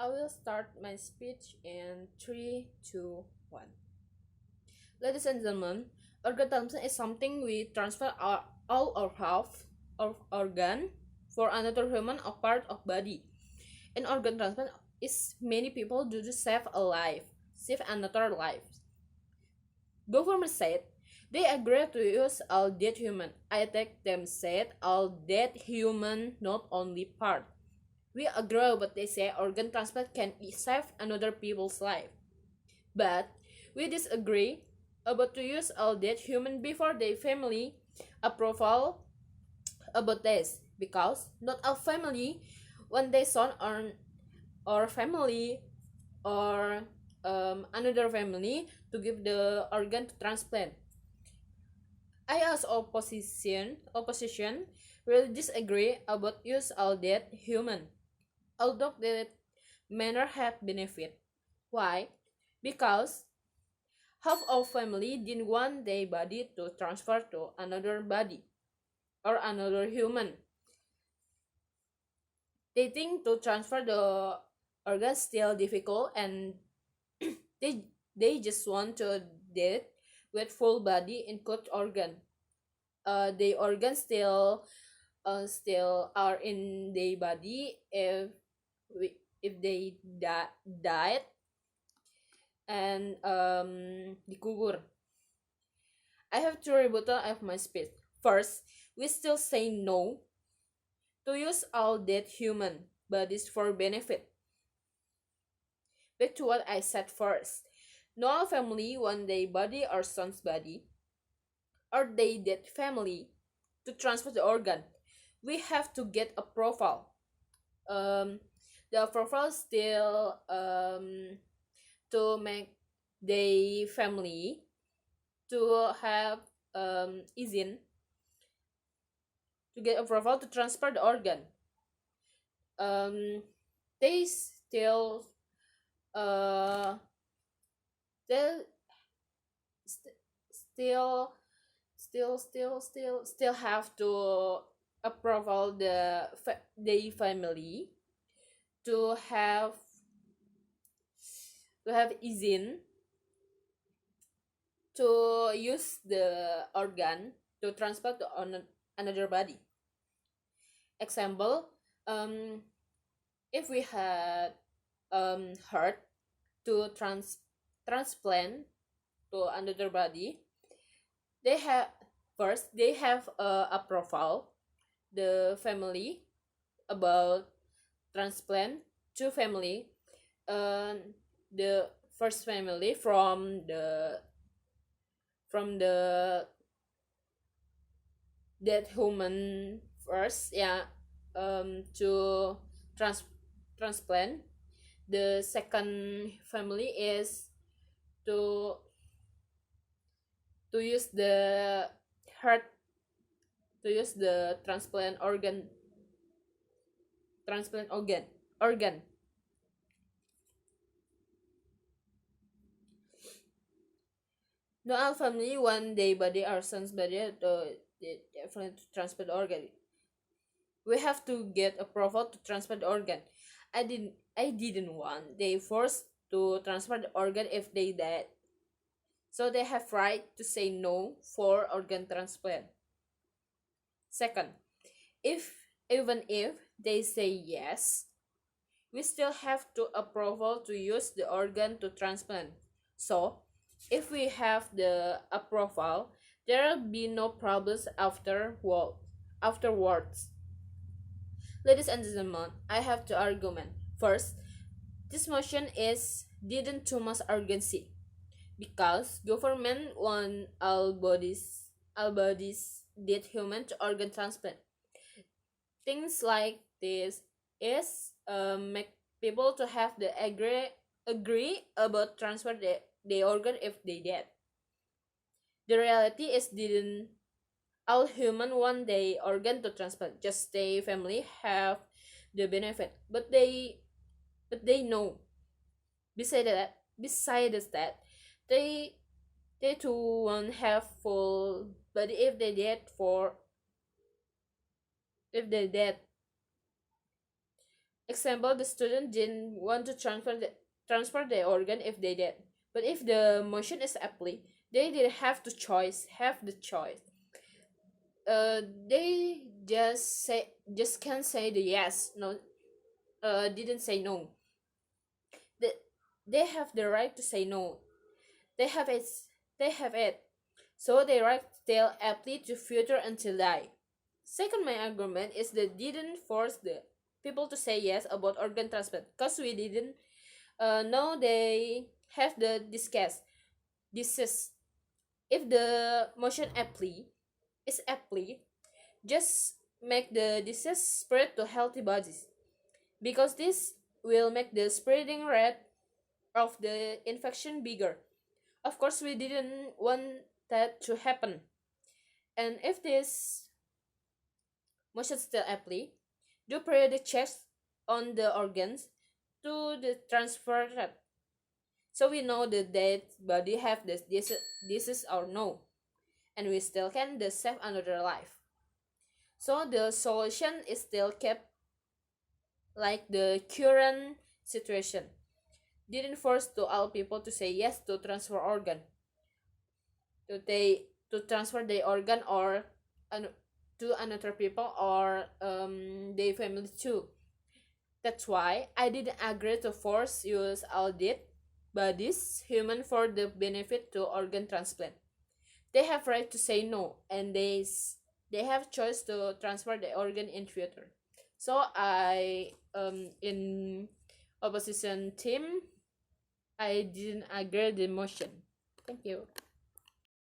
I will start my speech in 3, 2, 1. Ladies and gentlemen, organ transplant is something we transfer all or half of organ for another human or part of body. An organ transplant is many people do to save a life, save another life. Government said they agree to use all dead human. I think them said all dead human, not only part. We agree, but they say organ transplant can save another people's life. But we disagree about to use all dead human before their family approval about this, because not all family want their son or family or another family to give the organ to transplant. I as opposition really disagree about use all dead human, although that manner have benefit. Why? Because half of family didn't want their body to transfer to another body or another human. They think to transfer the organ still difficult, and they just want to dead with full body include organ. The organ still are in their body if they died and dikubur. I have two rebuttal of my speech. First, we still say no to use all dead human bodies for benefit. Back to what I said first. No family want their body or son's body or their dead family to transfer the organ. We have to get approval. The approval still to make the family to have izin to get approval to transfer the organ. They still they still have to approval the family to have izin to use the organ to transfer to another body. Example, if we had heart to transplant to another body, they have approval the family about transplant to family. The first family from the dead human first, to transplant. The second family is to use the heart, to use the transplant organ. No all family want their body or son's body to transplant organ. We have to get approval to transfer the organ. I didn't want they forced to transfer the organ if they died. So they have right to say no for organ transplant. Second, even if they say yes, we still have to approval to use the organ to transplant. So if we have the approval, there will be no problems afterwards. Ladies and gentlemen, I have two arguments. First, this motion didn't too much urgency because government want all bodies dead human to organ transplant. Things like this is make people to have the agree about transfer the organ if they dead. The reality is didn't all human want their organ to transplant, just their family have the benefit, but they know besides that they too won't have full, but if they dead Example, the student didn't want to transfer the organ if they did, but if the motion is apply, they did have the choice. They just can't say the yes, no, didn't say no. they, they have the right to say no. They have it. They have it. So they right to tell athlete to future until die. Second, my argument is they didn't force the people to say yes about organ transplant because we didn't know they have the disease. If the motion apply, just make the disease spread to healthy bodies, because this will make the spreading rate of the infection bigger. Of course, we didn't want that to happen. And if this motion still apply, do periodic checks on the organs to the transfer rate, so we know the dead body have this disease or no, and we still can save another life. So the solution is still kept like the current situation. Didn't force to all people to say yes to transfer organ, to transfer the organ or to another people or their family too. That's why I didn't agree to force use all dead bodies human for the benefit to organ transplant. They have right to say no, and they have choice to transfer the organ in future. So I in opposition team, I didn't agree the motion. Thank you.